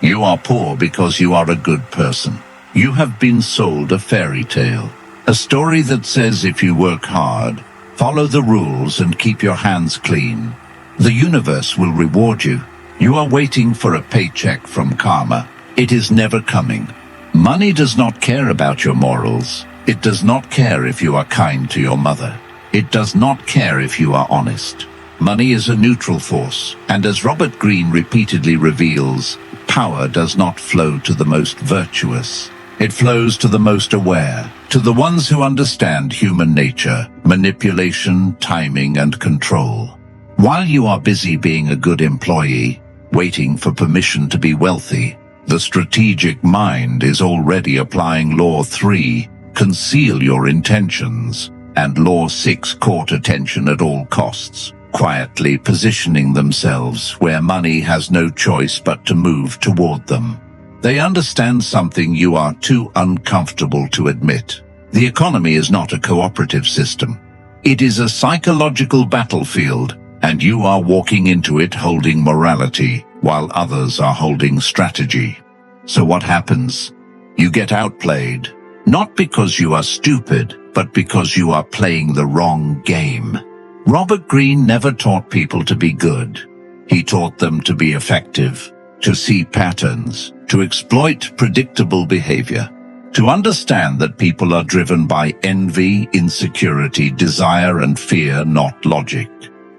You are poor because you are a good person. You have been sold a fairy tale. A story that says if you work hard, follow the rules and keep your hands clean, the universe will reward you. You are waiting for a paycheck from karma. It is never coming. Money does not care about your morals. It does not care if you are kind to your mother. It does not care if you are honest. Money is a neutral force, and as Robert Greene repeatedly reveals, power does not flow to the most virtuous. It flows to the most aware, to the ones who understand human nature, manipulation, timing, and control. While you are busy being a good employee, waiting for permission to be wealthy, the strategic mind is already applying Law 3, conceal your intentions, and Law 6, court attention at all costs, quietly positioning themselves where money has no choice but to move toward them. They understand something you are too uncomfortable to admit. The economy is not a cooperative system. It is a psychological battlefield, and you are walking into it holding morality, while others are holding strategy. So what happens? You get outplayed, not because you are stupid, but because you are playing the wrong game. Robert Greene never taught people to be good. He taught them to be effective, to see patterns, to exploit predictable behavior, to understand that people are driven by envy, insecurity, desire, and fear, not logic.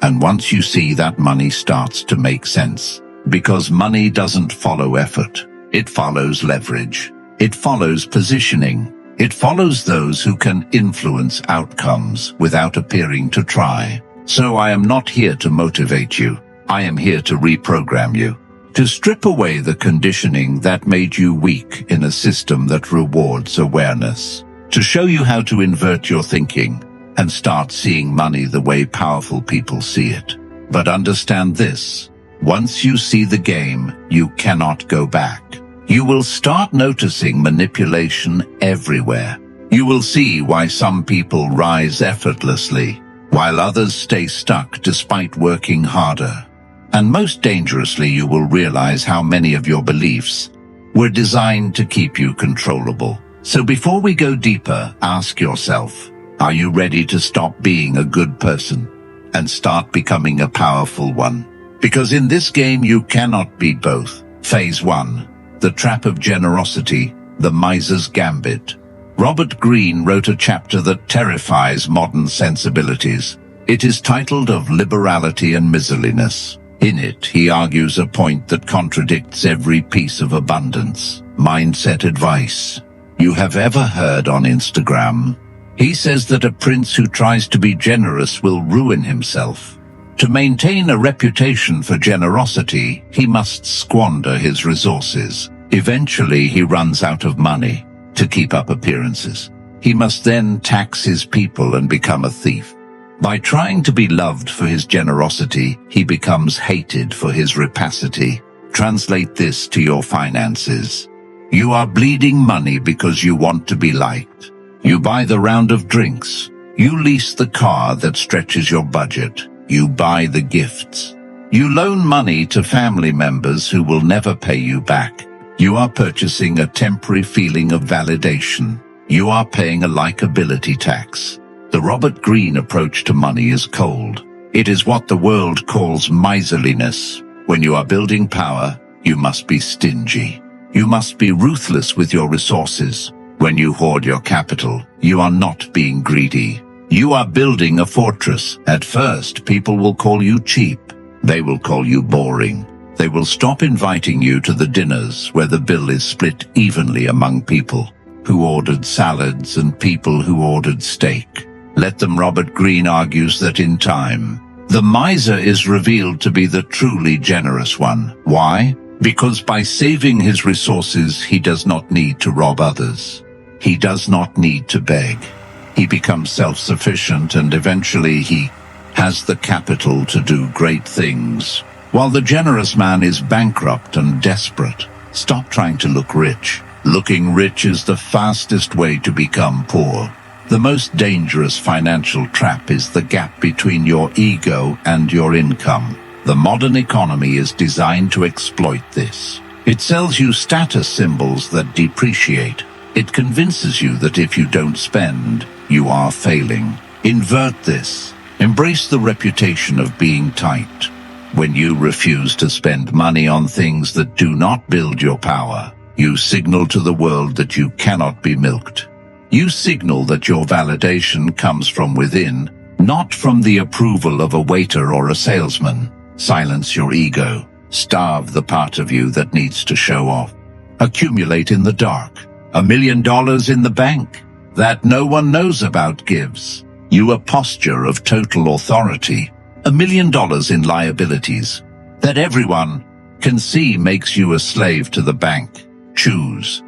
And once you see that, money starts to make sense. Because money doesn't follow effort. It follows leverage. It follows positioning. It follows those who can influence outcomes without appearing to try. So I am not here to motivate you. I am here to reprogram you. To strip away the conditioning that made you weak in a system that rewards awareness. To show you how to invert your thinking and start seeing money the way powerful people see it. But understand this. Once you see the game, you cannot go back. You will start noticing manipulation everywhere. You will see why some people rise effortlessly, while others stay stuck despite working harder. And most dangerously, you will realize how many of your beliefs were designed to keep you controllable. So before we go deeper, ask yourself, are you ready to stop being a good person and start becoming a powerful one? Because in this game, you cannot be both. Phase 1. The Trap of Generosity, the Miser's Gambit. Robert Greene wrote a chapter that terrifies modern sensibilities. It is titled Of Liberality and Miserliness. In it, he argues a point that contradicts every piece of abundance mindset advice you have ever heard on Instagram. He says that a prince who tries to be generous will ruin himself. To maintain a reputation for generosity, he must squander his resources. Eventually, he runs out of money to keep up appearances. He must then tax his people and become a thief. By trying to be loved for his generosity, he becomes hated for his rapacity. Translate this to your finances. You are bleeding money because you want to be liked. You buy the round of drinks. You lease the car that stretches your budget. You buy the gifts. You loan money to family members who will never pay you back. You are purchasing a temporary feeling of validation. You are paying a likability tax. The Robert Greene approach to money is cold. It is what the world calls miserliness. When you are building power, you must be stingy. You must be ruthless with your resources. When you hoard your capital, you are not being greedy. You are building a fortress. At first, people will call you cheap. They will call you boring. They will stop inviting you to the dinners where the bill is split evenly among people who ordered salads and people who ordered steak. Let them. Robert Greene argues that in time, the miser is revealed to be the truly generous one. Why? Because by saving his resources, he does not need to rob others. He does not need to beg. He becomes self-sufficient, and eventually he has the capital to do great things. While the generous man is bankrupt and desperate. Stop trying to look rich. Looking rich is the fastest way to become poor. The most dangerous financial trap is the gap between your ego and your income. The modern economy is designed to exploit this. It sells you status symbols that depreciate. It convinces you that if you don't spend, you are failing. Invert this. Embrace the reputation of being tight. When you refuse to spend money on things that do not build your power, you signal to the world that you cannot be milked. You signal that your validation comes from within, not from the approval of a waiter or a salesman. Silence your ego. Starve the part of you that needs to show off. Accumulate in the dark. $1 million in the bank that no one knows about gives you a posture of total authority. $1 million in liabilities that everyone can see makes you a slave to the bank. Choose.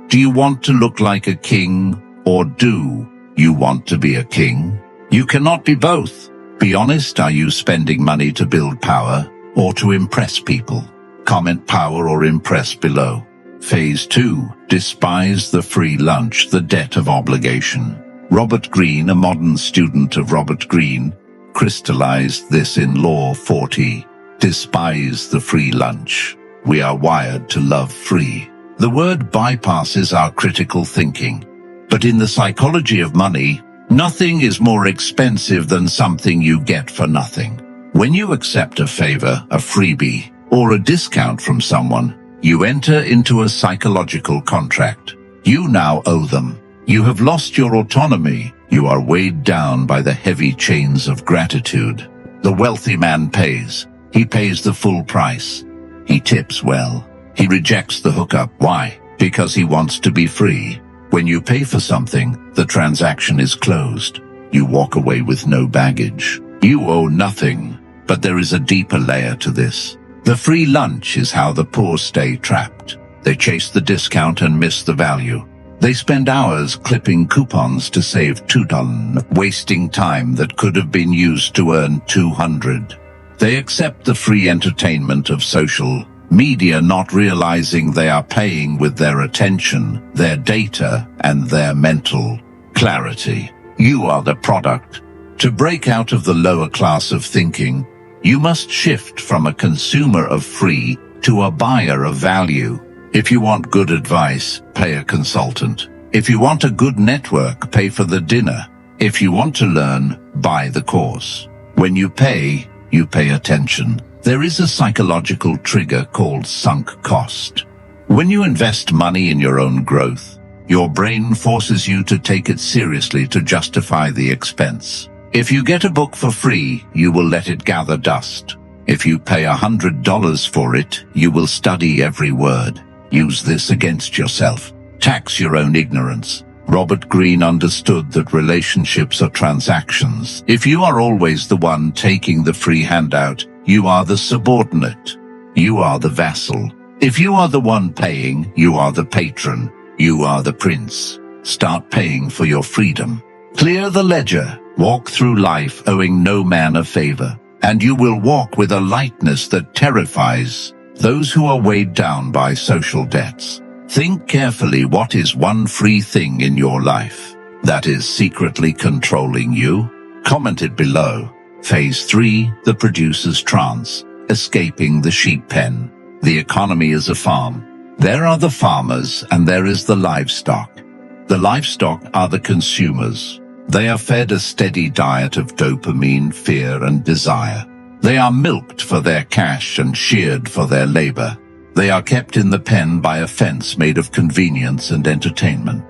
Do you want to look like a king, or do you want to be a king? You cannot be both. Be honest, are you spending money to build power or to impress people? Comment power or impress below. Phase 2. Despise the free lunch, the debt of obligation. Robert Greene, a modern student of Robert Greene, crystallized this in Law 40. Despise the free lunch. We are wired to love free. The word bypasses our critical thinking. But in the psychology of money, nothing is more expensive than something you get for nothing. When you accept a favor, a freebie, or a discount from someone, you enter into a psychological contract. You now owe them. You have lost your autonomy. You are weighed down by the heavy chains of gratitude. The wealthy man pays. He pays the full price. He tips well. He rejects the hookup. Why? Because he wants to be free. When you pay for something, the transaction is closed. You walk away with no baggage. You owe nothing. But there is a deeper layer to this. The free lunch is how the poor stay trapped. They chase the discount and miss the value. They spend hours clipping coupons to save $2, wasting time that could have been used to earn $200. They accept the free entertainment of social media, not realizing they are paying with their attention, their data, and their mental clarity. You are the product. To break out of the lower class of thinking, you must shift from a consumer of free to a buyer of value. If you want good advice, pay a consultant. If you want a good network, pay for the dinner. If you want to learn, buy the course. When you pay attention. There is a psychological trigger called sunk cost. When you invest money in your own growth, your brain forces you to take it seriously to justify the expense. If you get a book for free, you will let it gather dust. If you pay $100 for it, you will study every word. Use this against yourself. Tax your own ignorance. Robert Greene understood that relationships are transactions. If you are always the one taking the free handout, you are the subordinate. You are the vassal. If you are the one paying, you are the patron. You are the prince. Start paying for your freedom. Clear the ledger. Walk through life owing no man a favor, and you will walk with a lightness that terrifies those who are weighed down by social debts. Think carefully, what is one free thing in your life that is secretly controlling you? Comment it below. Phase 3, the producer's trance, escaping the sheep pen. The economy is a farm. There are the farmers and there is the livestock. The livestock are the consumers. They are fed a steady diet of dopamine, fear, and desire. They are milked for their cash and sheared for their labor. They are kept in the pen by a fence made of convenience and entertainment.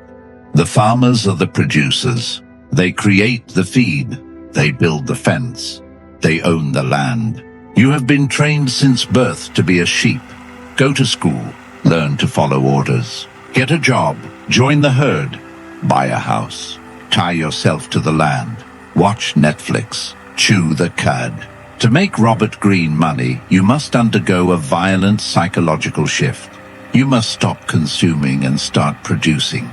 The farmers are the producers. They create the feed. They build the fence. They own the land. You have been trained since birth to be a sheep. Go to school. Learn to follow orders. Get a job. Join the herd. Buy a house. Tie yourself to the land. Watch Netflix. Chew the cud. To make Robert Greene money, you must undergo a violent psychological shift. You must stop consuming and start producing.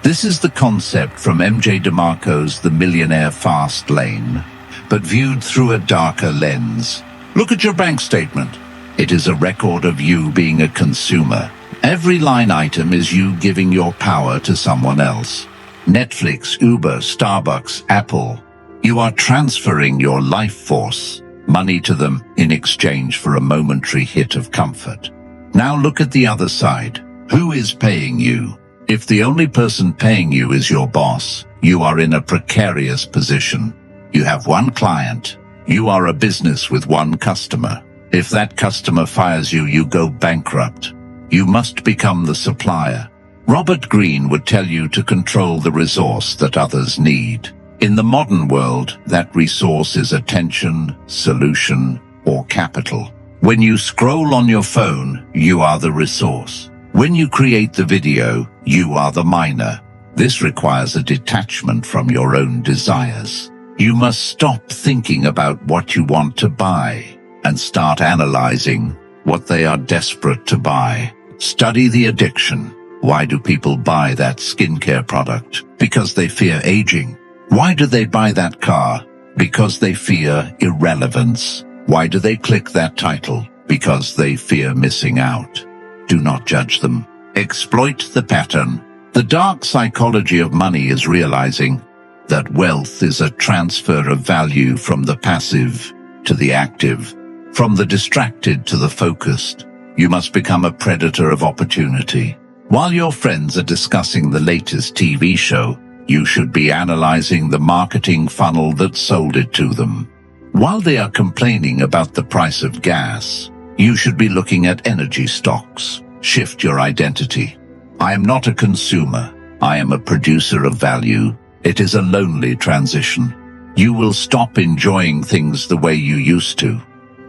This is the concept from M.J. DeMarco's The Millionaire Fast Lane, but viewed through a darker lens. Look at your bank statement. It is a record of you being a consumer. Every line item is you giving your power to someone else. Netflix, Uber, Starbucks, Apple. You are transferring your life force, money to them in exchange for a momentary hit of comfort. Now look at the other side. Who is paying you? If the only person paying you is your boss, you are in a precarious position. You have one client. You are a business with one customer. If that customer fires you, you go bankrupt. You must become the supplier. Robert Greene would tell you to control the resource that others need. In the modern world, that resource is attention, solution, or capital. When you scroll on your phone, you are the resource. When you create the video, you are the miner. This requires a detachment from your own desires. You must stop thinking about what you want to buy and start analyzing what they are desperate to buy. Study the addiction. Why do people buy that skincare product? Because they fear aging. Why do they buy that car? Because they fear irrelevance. Why do they click that title? Because they fear missing out. Do not judge them. Exploit the pattern. The dark psychology of money is realizing that wealth is a transfer of value from the passive to the active, from the distracted to the focused. You must become a predator of opportunity. While your friends are discussing the latest TV show, you should be analyzing the marketing funnel that sold it to them. While they are complaining about the price of gas, you should be looking at energy stocks. Shift your identity. I am not a consumer. I am a producer of value. It is a lonely transition. You will stop enjoying things the way you used to.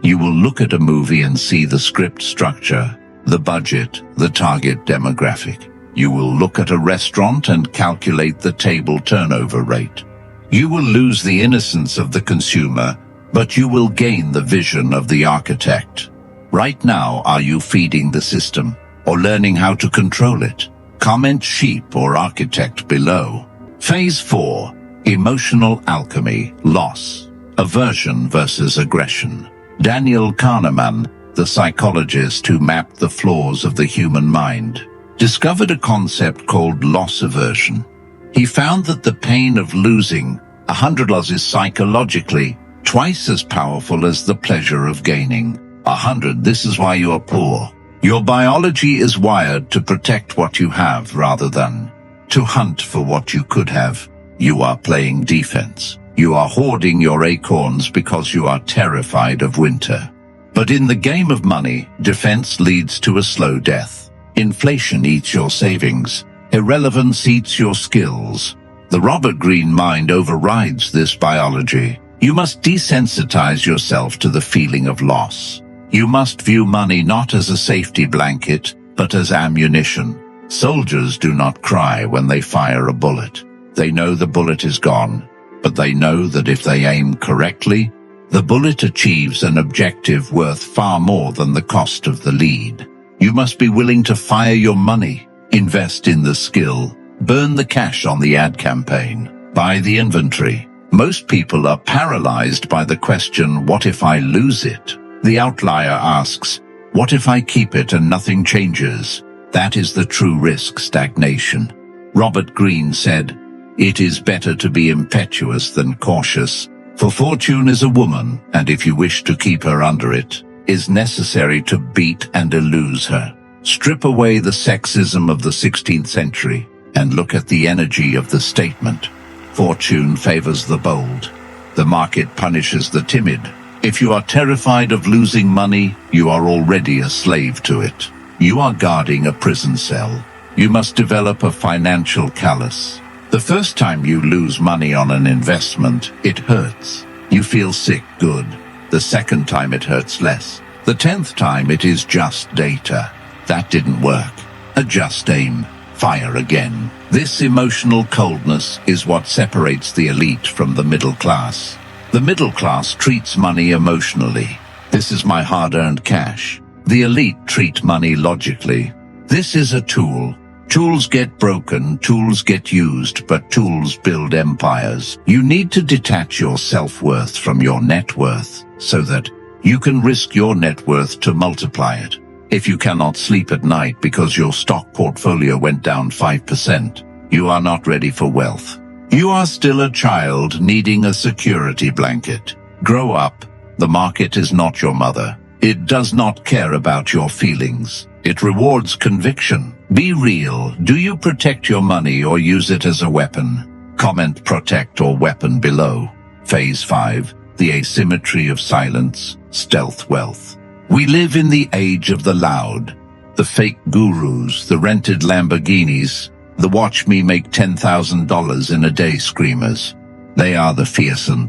You will look at a movie and see the script structure, the budget, the target demographic. You will look at a restaurant and calculate the table turnover rate. You will lose the innocence of the consumer, but you will gain the vision of the architect. Right now, are you feeding the system or learning how to control it? Comment sheep or architect below. Phase 4. Emotional alchemy, loss, aversion versus aggression. Daniel Kahneman, the psychologist who mapped the flaws of the human mind, discovered a concept called loss aversion. He found that the pain of losing $100 is psychologically twice as powerful as the pleasure of gaining $100. This is why you are poor. Your biology is wired to protect what you have rather than to hunt for what you could have. You are playing defense. You are hoarding your acorns because you are terrified of winter. But in the game of money, defense leads to a slow death. Inflation eats your savings. Irrelevance eats your skills. The Robert Greene mind overrides this biology. You must desensitize yourself to the feeling of loss. You must view money not as a safety blanket, but as ammunition. Soldiers do not cry when they fire a bullet. They know the bullet is gone, but they know that if they aim correctly, the bullet achieves an objective worth far more than the cost of the lead. You must be willing to fire your money, invest in the skill, burn the cash on the ad campaign, buy the inventory. Most people are paralyzed by the question, what if I lose it? The outlier asks, what if I keep it and nothing changes? That is the true risk, stagnation. Robert Greene said, it is better to be impetuous than cautious, for fortune is a woman, and if you wish to keep her under it, is necessary to beat and elude her. Strip away the sexism of the 16th century and look at the energy of the statement. Fortune favors the bold. The market punishes the timid. If you are terrified of losing money, you are already a slave to it. You are guarding a prison cell. You must develop a financial callus. The first time you lose money on an investment, it hurts. You feel sick, good. The second time it hurts less. The 10th time it is just data. That didn't work. Adjust aim. Fire again. This emotional coldness is what separates the elite from the middle class. The middle class treats money emotionally. This is my hard-earned cash. The elite treat money logically. This is a tool. Tools get broken, tools get used, but tools build empires. You need to detach your self-worth from your net worth so that you can risk your net worth to multiply it. If you cannot sleep at night because your stock portfolio went down 5%, you are not ready for wealth. You are still a child needing a security blanket. Grow up. The market is not your mother. It does not care about your feelings. It rewards conviction. Be real. Do you protect your money or use it as a weapon? Comment protect or weapon below. Phase 5. The asymmetry of silence. Stealth wealth. We live in the age of the loud. The fake gurus, the rented Lamborghinis, the watch me make $10,000 in a day screamers. They are the fearsome.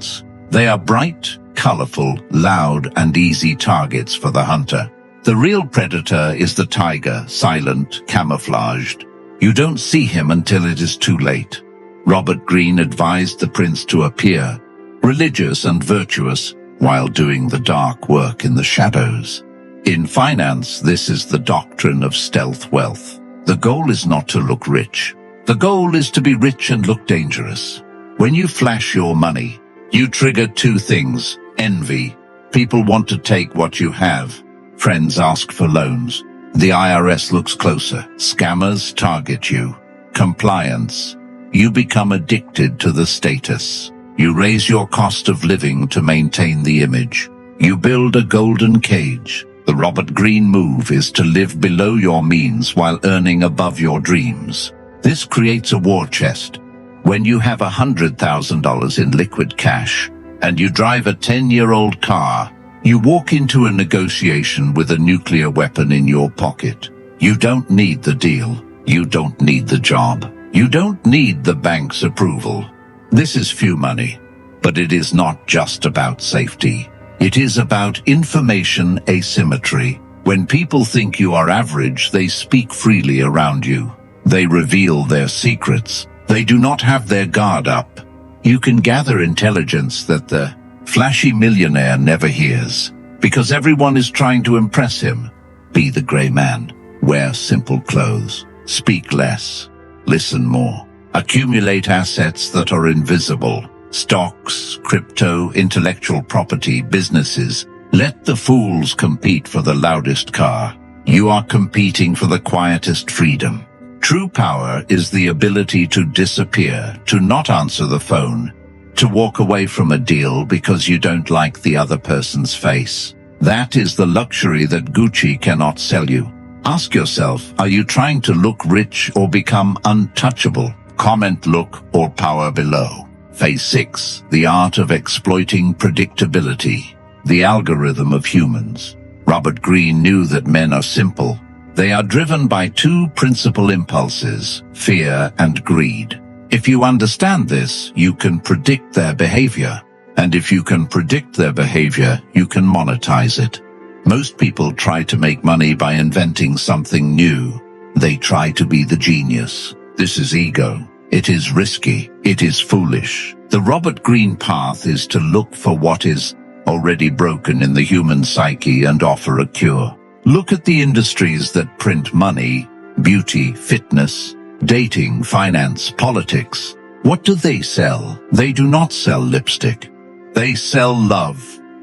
They are bright, colorful, loud, and easy targets for the hunter. The real predator is the tiger, silent, camouflaged. You don't see him until it is too late. Robert Greene advised the prince to appear religious and virtuous while doing the dark work in the shadows. In finance, this is the doctrine of stealth wealth. The goal is not to look rich. The goal is to be rich and look dangerous. When you flash your money, you trigger two things: envy. People want to take what you have. Friends ask for loans. The IRS looks closer. Scammers target you. Compliance. You become addicted to the status. You raise your cost of living to maintain the image. You build a golden cage. The Robert Greene move is to live below your means while earning above your dreams. This creates a war chest. When you have $100,000 in liquid cash and you drive a 10-year-old car, you walk into a negotiation with a nuclear weapon in your pocket. You don't need the deal. You don't need the job. You don't need the bank's approval. This is few money, but it is not just about safety. It is about information asymmetry. When people think you are average, they speak freely around you. They reveal their secrets. They do not have their guard up. You can gather intelligence that the flashy millionaire never hears, because everyone is trying to impress him. Be the gray man. Wear simple clothes. Speak less. Listen more. Accumulate assets that are invisible. Stocks, crypto, intellectual property, businesses. Let the fools compete for the loudest car. You are competing for the quietest freedom. True power is the ability to disappear, to not answer the phone, to walk away from a deal because you don't like the other person's face. That is the luxury that Gucci cannot sell you. Ask yourself, are you trying to look rich or become untouchable? Comment look or power below. Phase 6. The art of exploiting predictability. The algorithm of humans. Robert Greene knew that men are simple. They are driven by two principal impulses, fear and greed. If you understand this, you can predict their behavior. And if you can predict their behavior, you can monetize it. Most people try to make money by inventing something new. They try to be the genius. This is ego. It is risky. It is foolish. The Robert Greene path is to look for what is already broken in the human psyche and offer a cure. Look at the industries that print money: beauty, fitness, dating, finance, politics. What do they sell? They do not sell lipstick. They sell love.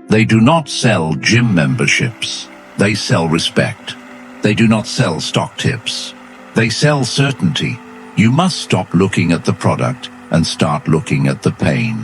They do not sell gym memberships. They sell respect. They do not sell stock tips. They sell certainty. You must stop looking at the product and start looking at the pain.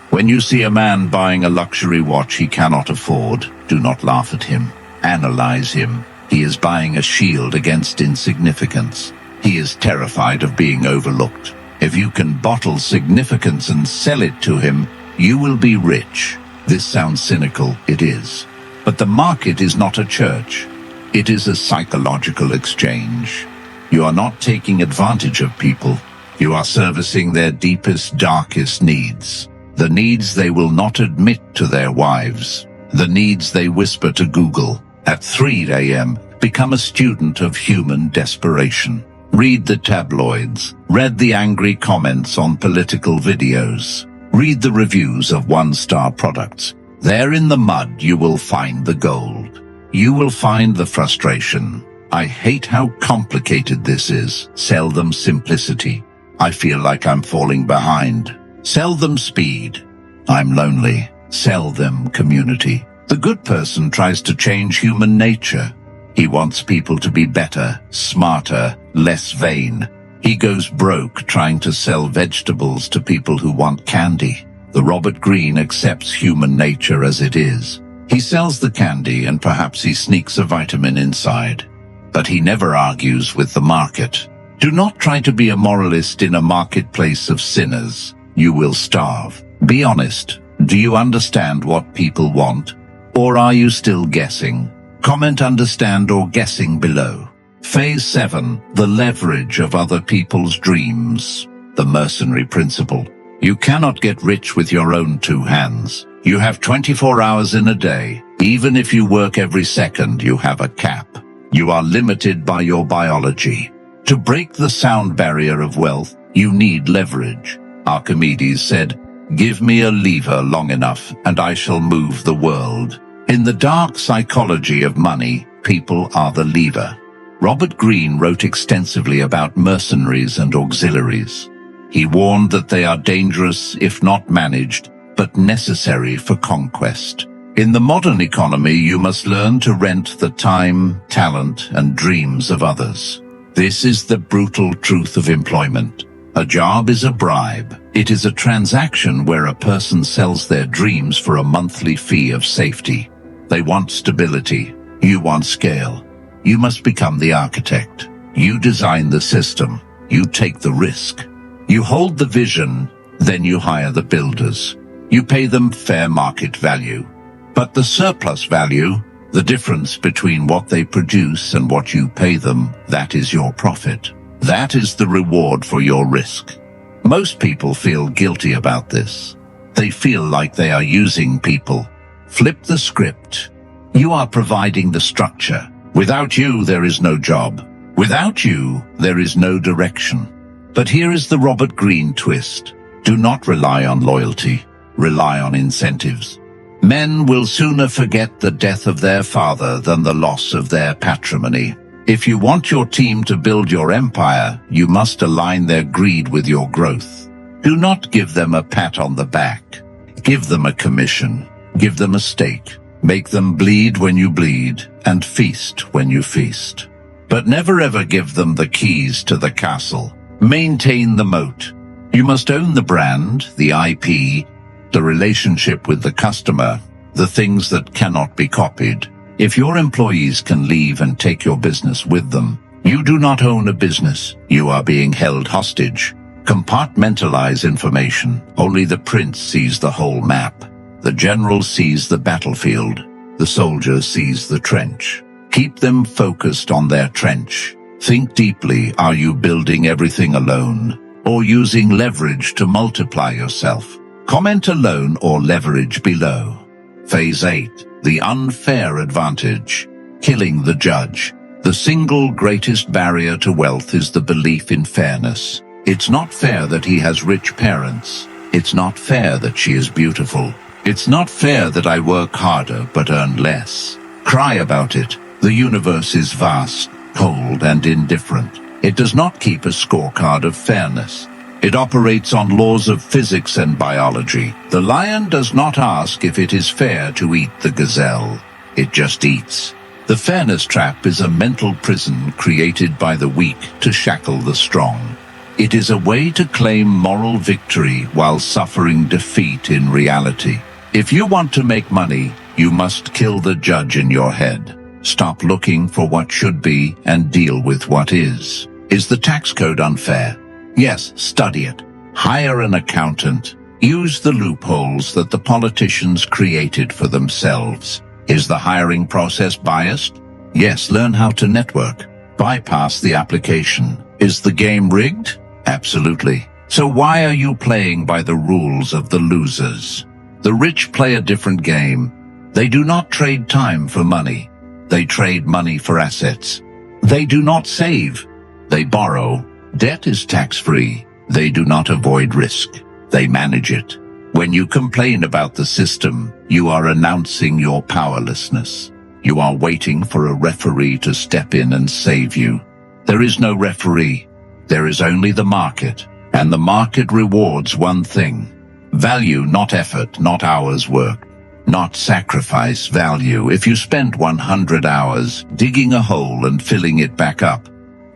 When you see a man buying a luxury watch he cannot afford, do not laugh at him. Analyze him. He is buying a shield against insignificance. He is terrified of being overlooked. If you can bottle significance and sell it to him, you will be rich. This sounds cynical, it is. But the market is not a church. It is a psychological exchange. You are not taking advantage of people. You are servicing their deepest, darkest needs. The needs they will not admit to their wives. The needs they whisper to Google. At 3 a.m., become a student of human desperation. Read the tabloids. Read the angry comments on political videos. Read the reviews of one-star products. There in the mud you will find the gold. You will find the frustration. I hate how complicated this is. Sell them simplicity. I feel like I'm falling behind. Sell them speed. I'm lonely. Sell them community. The good person tries to change human nature. He wants people to be better, smarter, less vain. He goes broke trying to sell vegetables to people who want candy. The Robert Greene accepts human nature as it is. He sells the candy and perhaps he sneaks a vitamin inside. But he never argues with the market. Do not try to be a moralist in a marketplace of sinners. You will starve. Be honest. Do you understand what people want? Or are you still guessing? Comment understand or guessing below. Phase 7. The leverage of other people's dreams. The mercenary principle. You cannot get rich with your own two hands. You have 24 hours in a day. Even if you work every second, you have a cap. You are limited by your biology. To break the sound barrier of wealth, you need leverage. Archimedes said, "Give me a lever long enough, and I shall move the world." In the dark psychology of money, people are the lever. Robert Greene wrote extensively about mercenaries and auxiliaries. He warned that they are dangerous if not managed, but necessary for conquest. In the modern economy, you must learn to rent the time, talent, and dreams of others. This is the brutal truth of employment. A job is a bribe. It is a transaction where a person sells their dreams for a monthly fee of safety. They want stability. You want scale. You must become the architect. You design the system. You take the risk. You hold the vision, then you hire the builders. You pay them fair market value. But the surplus value, the difference between what they produce and what you pay them, that is your profit. That is the reward for your risk. Most people feel guilty about this. They feel like they are using people. Flip the script. You are providing the structure. Without you, there is no job. Without you, there is no direction. But here is the Robert Greene twist. Do not rely on loyalty. Rely on incentives. Men will sooner forget the death of their father than the loss of their patrimony. If you want your team to build your empire, you must align their greed with your growth. Do not give them a pat on the back. Give them a commission. Give them a stake. Make them bleed when you bleed, and feast when you feast. But never ever give them the keys to the castle. Maintain the moat. You must own the brand, the IP, the relationship with the customer, the things that cannot be copied. If your employees can leave and take your business with them, you do not own a business. You are being held hostage. Compartmentalize information. Only the prince sees the whole map. The general sees the battlefield. The soldier sees the trench. Keep them focused on their trench. Think deeply. Are you building everything alone, or using leverage to multiply yourself? Comment alone or leverage below. Phase 8. The unfair advantage. Killing the judge. The single greatest barrier to wealth is the belief in fairness. It's not fair that he has rich parents. It's not fair that she is beautiful. It's not fair that I work harder but earn less. Cry about it. The universe is vast, cold, and indifferent. It does not keep a scorecard of fairness. It operates on laws of physics and biology. The lion does not ask if it is fair to eat the gazelle. It just eats. The fairness trap is a mental prison created by the weak to shackle the strong. It is a way to claim moral victory while suffering defeat in reality. If you want to make money, you must kill the judge in your head. Stop looking for what should be and deal with what is. Is the tax code unfair? Yes, study it. Hire an accountant. Use the loopholes that the politicians created for themselves. Is the hiring process biased? Yes, learn how to network. Bypass the application. Is the game rigged? Absolutely. So why are you playing by the rules of the losers? The rich play a different game. They do not trade time for money. They trade money for assets. They do not save. They borrow. Debt is tax-free. They do not avoid risk. They manage it. When you complain about the system, you are announcing your powerlessness. You are waiting for a referee to step in and save you. There is no referee. There is only the market. And the market rewards one thing. Value, not effort, not hours worked. Not sacrifice, value. If you spend 100 hours digging a hole and filling it back up,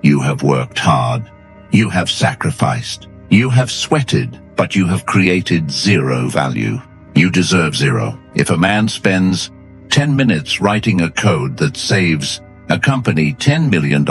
you have worked hard. You have sacrificed. You have sweated, but you have created zero value. You deserve zero. If a man spends 10 minutes writing a code that saves a company $10 million,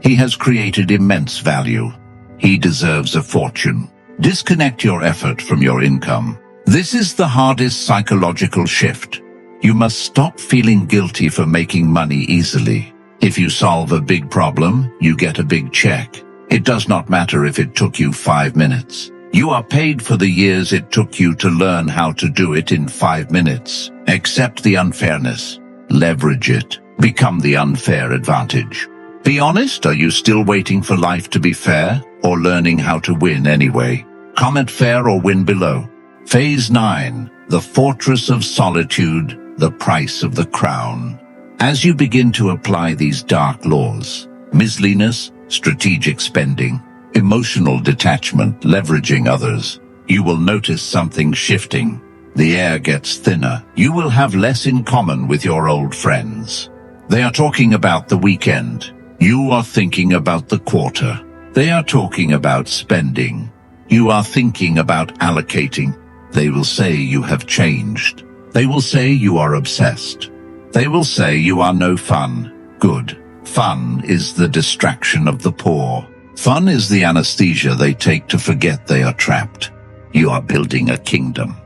he has created immense value. He deserves a fortune. Disconnect your effort from your income. This is the hardest psychological shift. You must stop feeling guilty for making money easily. If you solve a big problem, you get a big check. It does not matter if it took you 5 minutes. You are paid for the years it took you to learn how to do it in 5 minutes. Accept the unfairness. Leverage it. Become the unfair advantage. Be honest, are you still waiting for life to be fair, or learning how to win anyway? Comment fair or win below. Phase 9. The Fortress of Solitude, the Price of the Crown. As you begin to apply these dark laws, miserliness, strategic spending, emotional detachment, leveraging others, you will notice something shifting. The air gets thinner. You will have less in common with your old friends. They are talking about the weekend. You are thinking about the quarter. They are talking about spending. You are thinking about allocating. They will say you have changed. They will say you are obsessed. They will say you are no fun. Good. Fun is the distraction of the poor. Fun is the anesthesia they take to forget they are trapped. You are building a kingdom.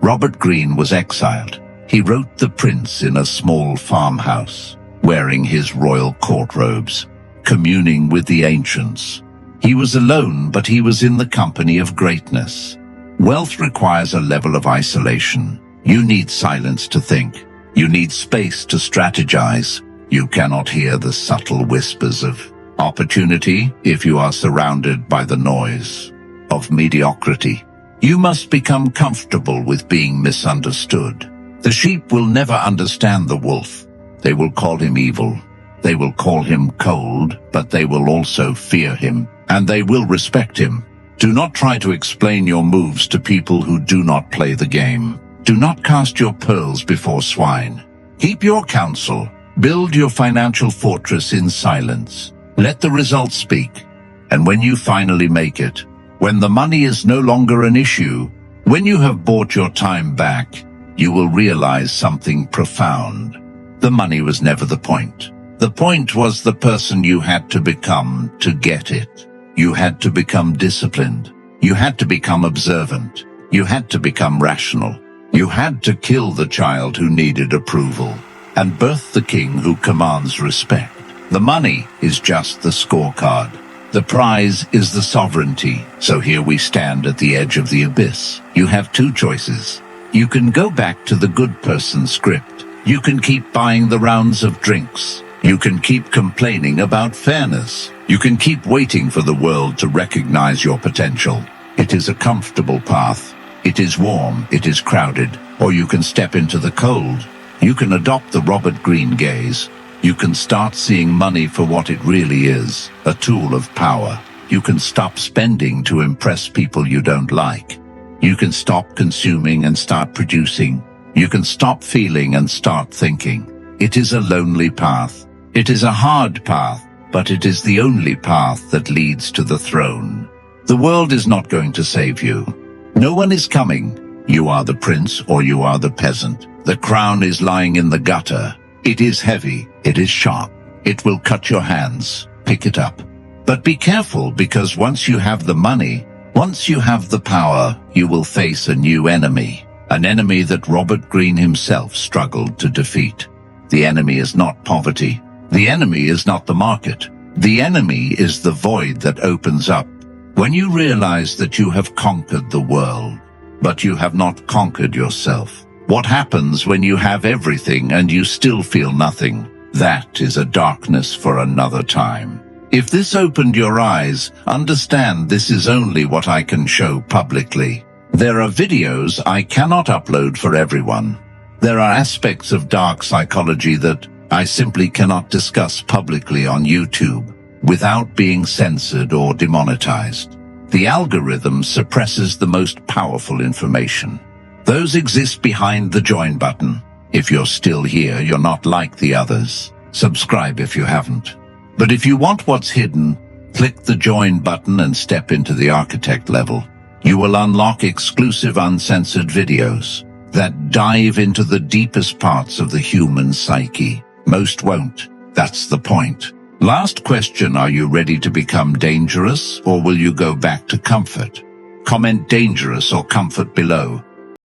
Robert Greene was exiled. He wrote The Prince in a small farmhouse, wearing his royal court robes, communing with the ancients. He was alone, but he was in the company of greatness. Wealth requires a level of isolation. You need silence to think. You need space to strategize. You cannot hear the subtle whispers of opportunity if you are surrounded by the noise of mediocrity. You must become comfortable with being misunderstood. The sheep will never understand the wolf. They will call him evil. They will call him cold, but they will also fear him, and they will respect him. Do not try to explain your moves to people who do not play the game. Do not cast your pearls before swine. Keep your counsel. Build your financial fortress in silence. Let the results speak. And when you finally make it, when the money is no longer an issue, when you have bought your time back, you will realize something profound. The money was never the point. The point was the person you had to become to get it. You had to become disciplined. You had to become observant. You had to become rational. You had to kill the child who needed approval and birth the king who commands respect. The money is just the scorecard. The prize is the sovereignty. So here we stand at the edge of the abyss. You have two choices. You can go back to the good person script. You can keep buying the rounds of drinks. You can keep complaining about fairness. You can keep waiting for the world to recognize your potential. It is a comfortable path. It is warm. It is crowded. Or you can step into the cold. You can adopt the Robert Greene gaze. You can start seeing money for what it really is, a tool of power. You can stop spending to impress people you don't like. You can stop consuming and start producing. You can stop feeling and start thinking. It is a lonely path. It is a hard path, but it is the only path that leads to the throne. The world is not going to save you. No one is coming. You are the prince or you are the peasant. The crown is lying in the gutter. It is heavy. It is sharp. It will cut your hands. Pick it up. But be careful, because once you have the money, once you have the power, you will face a new enemy. An enemy that Robert Greene himself struggled to defeat. The enemy is not poverty. The enemy is not the market. The enemy is the void that opens up when you realize that you have conquered the world, but you have not conquered yourself. What happens when you have everything and you still feel nothing? That is a darkness for another time. If this opened your eyes, understand this is only what I can show publicly. There are videos I cannot upload for everyone. There are aspects of dark psychology that I simply cannot discuss publicly on YouTube without being censored or demonetized. The algorithm suppresses the most powerful information. Those exist behind the join button. If you're still here, you're not like the others. Subscribe if you haven't. But if you want what's hidden, click the join button and step into the architect level. You will unlock exclusive uncensored videos. that dive into the deepest parts of the human psyche. Most won't. That's the point. Last question, are you ready to become dangerous, or will you go back to comfort? Comment dangerous or comfort below.